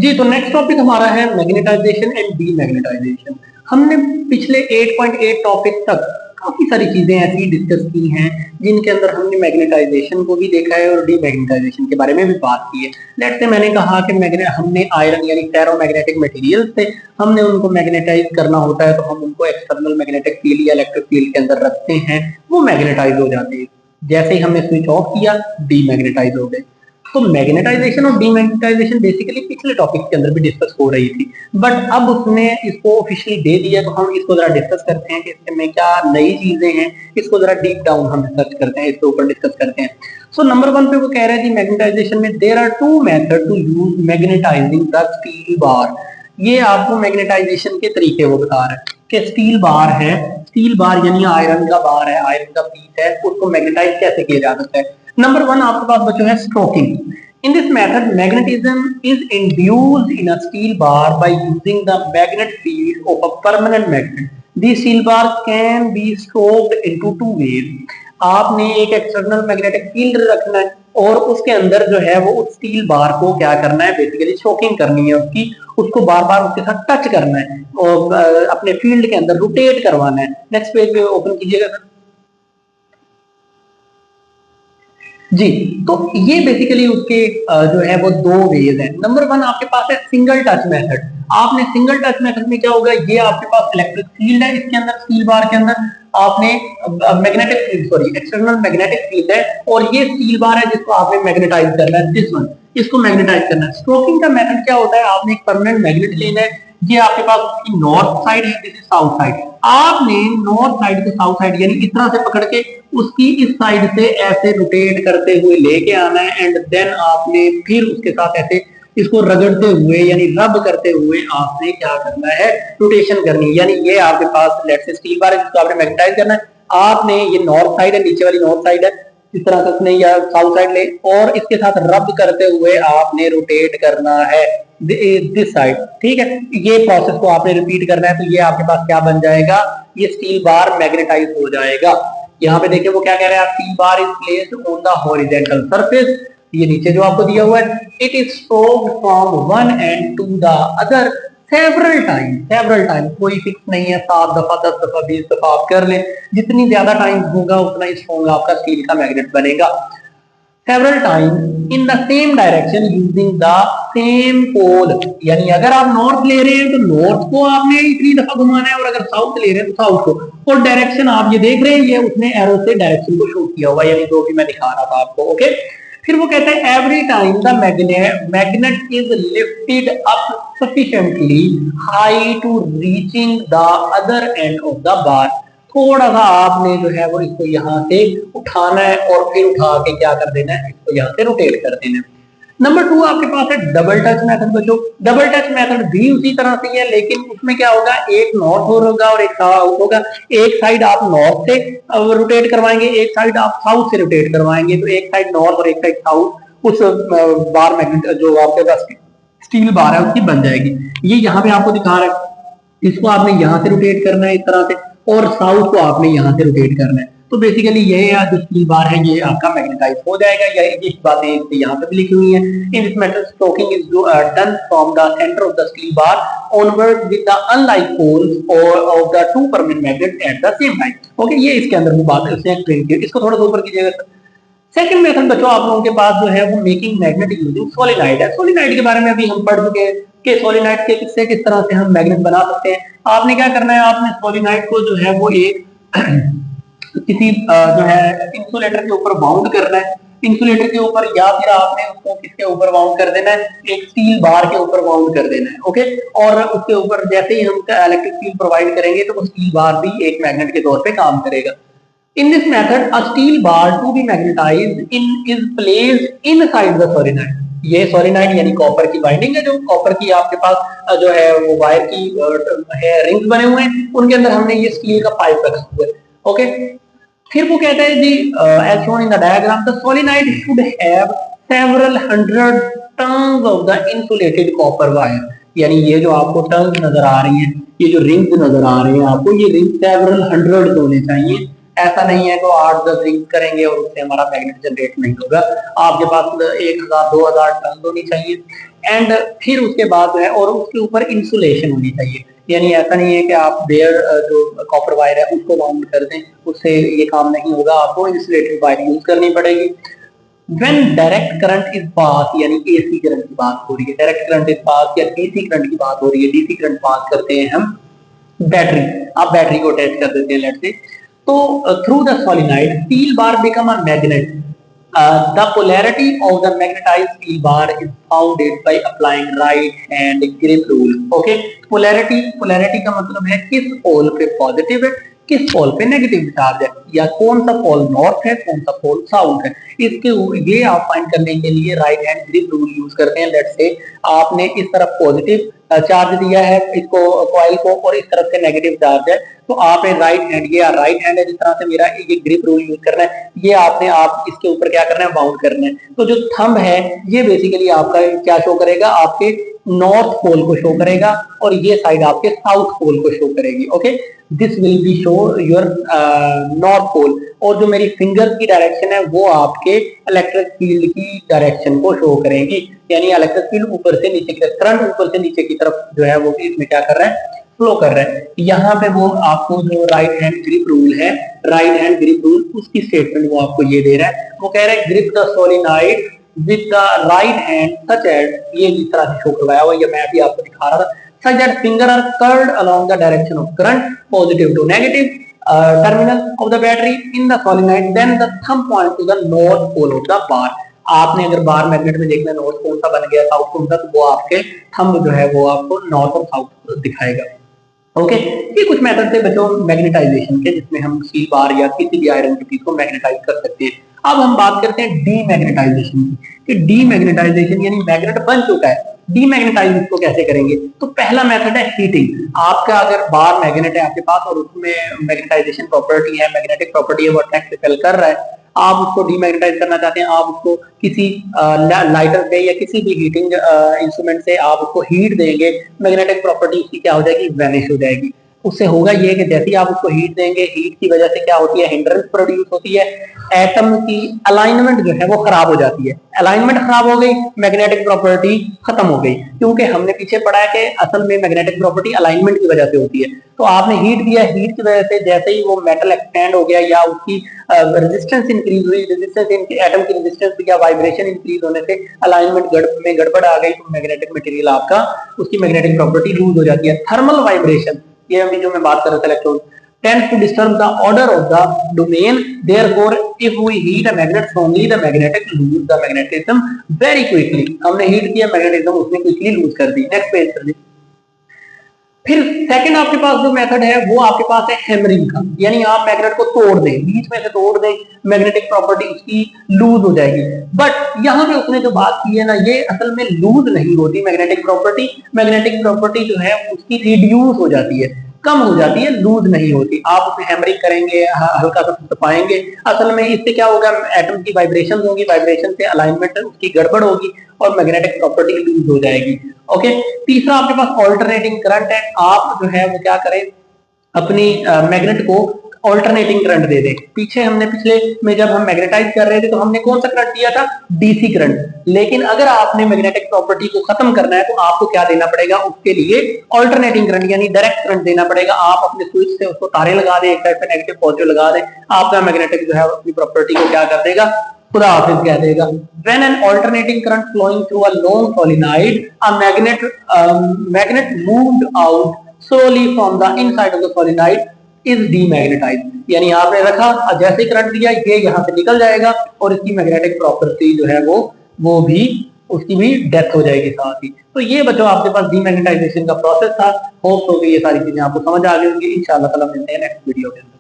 जी, तो next topic हमारा है मैग्नेटाइजेशन एंड डीमैग्नेटाइजेशन। हमने पिछले 8.8 टॉपिक तक काफी सारी चीजें ऐसी डिस्कस की हैं जिनके अंदर हमने मैग्नेटाइजेशन को भी देखा है और डीमैग्नेटाइजेशन के बारे में भी बात की है। लेट्स से मैंने कहा कि हमने आयरन यानी फेरोमैग्नेटिक मटेरियल्स थे, हमने उनको मैग्नेटाइज करना होता है तो हम उनको एक्सटर्नल मैग्नेटिक फील्ड या इलेक्ट्रिक फील्ड के अंदर रखते हैं, वो मैग्नेटाइज हो जाते हैं। जैसे ही हमने स्विच ऑफ किया, डीमैग्नेटाइज हो गए। तो मैग्नेटाइजेशन और डीमैग्नेटाइजेशन बेसिकली पिछले टॉपिक के अंदर भी डिस्कस हो रही थी, बट अब उसने इसको ऑफिशियली दे दिया, तो हम इसको जरा डिस्कस करते हैं कि इसमें क्या नई चीजें हैं। इसको जरा डीप डाउन हम रिसर्च करते हैं, इसके ऊपर डिस्कस करते हैं। सो नंबर 1 पे वो कह रहे हैं मैग्नेटाइजेशन में there are two method to use magnetising the steel bar. ये आपको मैग्नेटाइजेशन के तरीके वो बता रहे हैं कि स्टील बार है, स्टील बार यानी आयरन का बार है, आयरन का पीस है, उसको मैग्नेटाइज कैसे किया जा सकता है। नंबर 1 आपके पास बच्चों है stroking. In this method, magnetism is induced in a steel bar by using the magnet field of a permanent magnet. The steel bar can be stroked into two ways. आपने एक एक्सटर्नल मैग्नेटिक फील्ड रखना है और उसके अंदर जो है वो उस स्टील बार को क्या करना है, बेसिकली स्ट्रोकिंग करनी है उसकी, उसको बार बार उसके साथ टच करना है और अपने फील्ड के अंदर रोटेट करवाना है। नेक्स्ट पेज पे ओपन कीजिएगा सर। जी, तो ये बेसिकली उसके जो है वो दो वेज है। नंबर 1 आपके पास है सिंगल टच मेथड। आपने सिंगल टच मेथड में क्या होगा, ये आपके पास इलेक्ट्रिक फील्ड है, इसके अंदर स्टील बार के अंदर आपने magnetic field sorry external magnetic field है और ये स्टील बार है जिसको आपने मैग्नेटाइज करना है, दिस वन, इसको मैग्नेटाइज करना है। स्ट्रोकिंग का मेथड क्या होता है, आपने एक परमानेंट मैग्नेट लेना है, ये आपके पास उसकी नॉर्थ साइड है, दिस इज साउथ साइड। आपने नॉर्थ साइड को साउथ साइड यानी इस तरह से पकड़ के उसकी इस साइड से ऐसे रोटेट करते हुए लेके आना है एंड देन आपने फिर उसके साथ ऐसे इसको रगड़ते हुए यानी रब करते हुए आपने क्या करना है, रोटेशन करनी है। यानी ये आपके पास लेट्स से स्टील बार है जिसको आपने मैग्नेटाइज करना है, आपने ये नॉर्थ साइड है, नीचे वाली नॉर्थ साइड है, इस तरह से उसने या साउथ साइड ले और इसके साथ रब करते हुए आपने रोटेट करना है दिस साइड, ठीक है। ये प्रोसेस को आपने रिपीट करना है, तो ये आपके पास क्या बन जाएगा, ये स्टील बार मैग्नेटाइज हो जाएगा। यहाँ पे देखिए वो क्या कह रहे हैं, steel bar is placed on the horizontal surface, ये नीचे जो आपको दिया हुआ है, it is stroked from one end to the other several time, कोई फिक्स नहीं है, 7 दफा 10 दफा 20 दफा आप कर लें, जितनी ज्यादा टाइम होगा उतना ही स्ट्रॉन्ग आपका स्टील का मैग्नेट बनेगा। Several time in the same direction using the same pole, यानी अगर आप नॉर्थ ले रहे हैं तो नॉर्थ को आपने इतनी दफा घुमाना है और अगर साउथ ले रहे हैं तो साउथ को, और डायरेक्शन आप ये देख रहे हैं, ये उसने एरो से डायरेक्शन को शो किया हुआ, यानी जो भी मैं दिखा रहा था आपको, ओके। फिर वो कहते हैं every time the magnet is lifted up sufficiently high to reaching the other end of the bar, थोड़ा सा आपने जो है वो इसको यहाँ से उठाना है और फिर उठा के क्या कर देना है, इसको यहाँ से रोटेट कर देना है। नंबर 2 आपके पास है डबल टच मेथड बच्चों। डबल टच मेथड भी उसी तरह से है, लेकिन उसमें क्या होगा, एक नॉर्थ होगा और एक साउथ होगा। एक साइड आप नॉर्थ से रोटेट करवाएंगे, एक साइड आप साउथ से रोटेट करवाएंगे, तो एक साइड नॉर्थ और एक साइड साउथ उस बार मैग्नेट जो आपके पास स्टील बार है उसकी बन जाएगी। ये यहाँ पे आपको दिखा रहा है, इसको आपने यहाँ से रोटेट करना है इस तरह से और साउथ को आपने यहाँ से रोटेट करना है। तो बेसिकली ये जो स्टील बार है ये आपका मैग्नेटाइज हो जाएगा, ये बातें यहाँ पे भी लिखी हुई हैं। In this method stroking is done from the centre of the steel bar onward with the unlike poles और of the two permanent magnet at the same time, okay. ये इसके अंदर वो बात उसने एक्सप्लेन की, इसको थोड़ा सा ऊपर कीजिएगा। सेकंड मेथड बच्चों आप लोगों के पास जो है वो मेकिंग मैग्नेट यूजिंग सोलेनॉइड है। सोलेनॉइड के बारे में अभी हम पढ़ चुके हैं कि सोलेनॉइड के किससे किस तरह से हम मैग्नेट बना सकते हैं। आपने क्या करना है, आपने सोलेनॉइड को जो है वो एक किसी जो है इंसुलेटर के ऊपर बाउंड करना है, इंसुलेटर के ऊपर, या फिर आपने उसको किसके ऊपर बाउंड कर देना है, एक स्टील बार के ऊपर बाउंड कर देना है, ओके। और उसके ऊपर जैसे ही हम इलेक्ट्रिक फील्ड प्रोवाइड करेंगे तो वो स्टील बार भी एक मैग्नेट के तौर पे काम करेगा। In this method, a steel bar to be magnetized is placed inside the solenoid. ये सोलिनॉइड यानी कॉपर की बाइंडिंग है, जो कॉपर की आपके पास जो है वो वायर की है रिंग्स बने हुए हैं, उनके अंदर हमने ये स्टील का पाइप रखा हुआ है, ओके। फिर वो कहता है जी as shown in the diagram, the solenoid should have several hundred turns of the insulated copper wire. यानी ये जो आपको टर्न्स नजर आ रही हैं, ये जो रिंग्स नजर आ रही हैं आपको, ये रिंग्स several hundred होने चाहिए ऐसा नहीं है कि 8-10 रिंग्स करेंगे और उससे हमारा मैग्नेट जनरेट नहीं होगा। आपके पास 1000-2000 टर्न होनी चाहिए एंड फिर उसके बाद जो है और उसके ऊपर इंसुलेशन होनी चाहिए। यानी ऐसा नहीं है कि आप बेयर जो कॉपर वायर है उसको बाउंड कर दें, उससे ये काम नहीं होगा, आपको इंसुलेटेड वायर यूज करनी पड़ेगी। When direct current is पास यानी एसी करंट की बात हो रही है, डायरेक्ट करंट इज पास या डीसी करंट की बात हो रही है, डीसी करंट पास करते हैं हम बैटरी, आप बैटरी को अटैच कर देते हैं लेट से, तो through the solenoid steel bar become a magnet. The polarity of the magnetized steel bar is founded by applying right hand grip rule. Okay, polarity का मतलब है किस पोल पे पॉजिटिव है, किस पोल पे नेगेटिव चार्ज है, या कौन सा पोल नॉर्थ है, कौन सा पोल साउथ है। इसके ये आप फाइंड करने के लिए right hand grip rule use करते हैं। लेट्स से आपने इस तरफ पॉजिटिव चार्ज दिया है इसको कॉइल को और इस तरफ से नेगेटिव चार्ज है, तो आपने राइट हैंड, ये राइट हैंड है जिस तरह से मेरा ये ग्रिप रूल यूज करना है, ये आपने आप इसके ऊपर क्या करना है, बाउंड करना है। तो जो थंब है ये बेसिकली आपका क्या शो करेगा, आपके नॉर्थ पोल को शो करेगा और ये साइड आपके साउथ पोल को शो करेगी। Okay, this will be show your north pole, और जो मेरी फिंगर की डायरेक्शन है वो आपके इलेक्ट्रिक फील्ड की डायरेक्शन को शो करेगी। यानी इलेक्ट्रिक फील्ड ऊपर से नीचे की, करंट ऊपर से नीचे की तरफ जो है वो इसमें क्या कर रहा है, फ्लो कर रहा है। यहाँ पे वो आपको जो राइट हैंड ग्रिप रूल है, राइट हैंड ग्रिप रूल उसकी स्टेटमेंट वो आपको ये दे रहा है, वो कह रहा है grip the solenoid with the right hand such as, ये इस तरह से शो करवाया हुआ, ये मैं भी आपको दिखा रहा था, such that finger are curled along the direction of current, positive to negative terminal of the battery in the solenoid, then the thumb point to the north pole of the bar। आपने अगर bar magnet में देखना north कौन सा बन गया, south कौन सा, तो वो आपके थंब जो है वो आपको नॉर्थ और साउथ दिखाएगा। ओके, ये कुछ मेथड थे बच्चों मैग्नेटाइजेशन के, जिसमें हम स्टील बार या किसी भी आयरन की चीज को मैग्नेटाइज कर सकते हैं। अब हम बात करते हैं डीमैग्नेटाइजेशन की, कि डीमैग्नेटाइजेशन यानी मैग्नेट बन चुका है, डीमैग्नेटाइज इसको कैसे करेंगे। तो पहला मेथड है हीटिंग। आपका अगर बार मैग्नेट है आपके पास और उसमें मैग्नेटाइजेशन प्रॉपर्टी है, मैग्नेटिक प्रॉपर्टी है, वो अट्रैक्ट रिपेल कर रहा है, आप उसको डीमैग्नेटाइज करना चाहते हैं, आप उसको किसी लाइटर पे या किसी भी हीटिंग इंस्ट्रूमेंट से आप उसको हीट देंगे, मैग्नेटिक प्रॉपर्टी उसकी क्या हो जाएगी, वैनिश हो जाएगी। उससे होगा ये कि जैसे ही आप उसको हीट देंगे, हीट की वजह से क्या होती है, हिंड्रेंस प्रोड्यूस होती है, एटम की अलाइनमेंट जो है वो खराब हो जाती है। अलाइनमेंट खराब हो गई, मैग्नेटिक प्रॉपर्टी खत्म हो गई, क्योंकि हमने पीछे पढ़ा है कि असल में मैग्नेटिक प्रॉपर्टी अलाइनमेंट की वजह से होती है। तो आपने हीट दिया, हीट की वजह से जैसे ही वो मेटल एक्सपेंड हो गया या उसकी रेजिस्टेंस इंक्रीज हुई, रेजिस्टेंस एटम की रेजिस्टेंस या वाइब्रेशन इंक्रीज होने से अलाइनमेंट में गड़बड़ आ गई, तो मैग्नेटिक मटेरियल आपका, उसकी मैग्नेटिक प्रॉपर्टी लूज हो जाती है। थर्मल वाइब्रेशन, ये अभी जो मैं बात कर रहा था, electron tends to disturb the order of the domain, therefore if we heat a magnet strongly the magnetic lose the magnetism very quickly। हमने हीट किया, मैग्नेटिज्म उसने क्विकली लूज कर दी। नेक्स्ट पेज कर दी। फिर सेकंड आपके पास जो मेथड है वो आपके पास है हैमरिंग का, यानी आप मैग्नेट को तोड़ दें, बीच में से तोड़ दें, मैग्नेटिक प्रॉपर्टी उसकी लूज हो जाएगी। बट यहाँ पे उसने जो बात की है ना, ये असल में लूज नहीं होती मैग्नेटिक प्रॉपर्टी, मैग्नेटिक प्रॉपर्टी जो है उसकी रिड्यूस हो जाती है, कम हो जाती है, लूज नहीं होती। आप उसमें हैमरिंग करेंगे, हल्का सा तपाएंगे, असल में इससे क्या होगा, एटम की वाइब्रेशन होगी, वाइब्रेशन से अलाइनमेंट उसकी गड़बड़ होगी और मैग्नेटिक प्रॉपर्टी लूज हो जाएगी। ओके, तीसरा आपके पास ऑल्टरनेटिंग करंट है। आप जो है वो क्या करें, अपनी मैग्नेट को ऑल्टरनेटिंग करंट दे दें। पीछे हमने पिछले में जब हम मैग्नेटाइज कर रहे थे तो हमने कौन सा करंट दिया था, डीसी करंट। लेकिन अगर आपने मैग्नेटिक प्रॉपर्टी को खत्म करना है तो आपको क्या देना पड़ेगा, उसके लिए ऑल्टरनेटिंग करंट यानी डायरेक्ट करंट देना पड़ेगा। आप अपने स्विच से उसको तारे लगा दें, एक साइड पे नेगेटिव पॉजिटिव लगा दें, आपका मैग्नेटिक जो है अपनी प्रॉपर्टी को क्या कर देगा, खुदा हाफिज कह देगा। When an alternating current flowing through a long solenoid, a magnet moved out slowly from the inside of the solenoid is demagnetized। यानी आपने रखा, जैसे करंट दिया ये यहाँ से निकल जाएगा और इसकी मैग्नेटिक प्रॉपर्टी जो है वो भी उसकी भी डेथ हो जाएगी साथ ही। तो ये बच्चों आपके पास डीमैग्नेटाइजेशन का प्रोसेस था। होप हो कि ये सारी चीजें आपको समझ आ गई होंगी। इंशाल्लाह ताला मिलते हैं नेक्स्ट वीडियो के अंदर।